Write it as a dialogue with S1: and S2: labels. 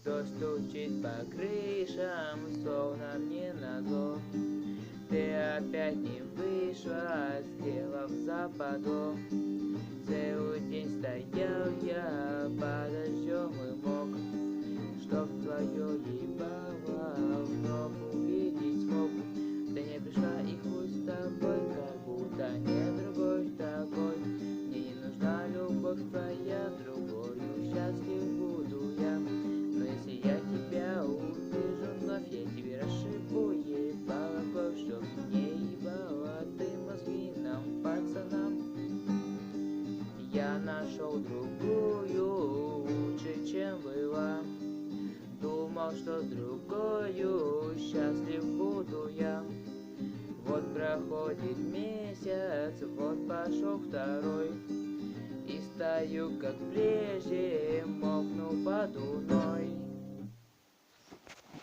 S1: Дождь стучит по крышам, словно мне назло. Ты опять не вышла, сделав западло. Целый день стоял я под дождем и мог, чтоб твое ебало вновь увидеть смог. Ты не пришла и хуй с тобой, как будто нет другой такой. Мне не нужна любовь твоя, другою счастлив буду я. Но если я тебя увижу вновь, я тебе расшибу ебало кровь, чтоб не ебала ты мозги нам, пацанам. Я нашел другую, лучше, чем была. Думал, что с другою счастлив буду я. Вот проходит месяц, вот пошел второй, и стою, как прежде, мокну под луной.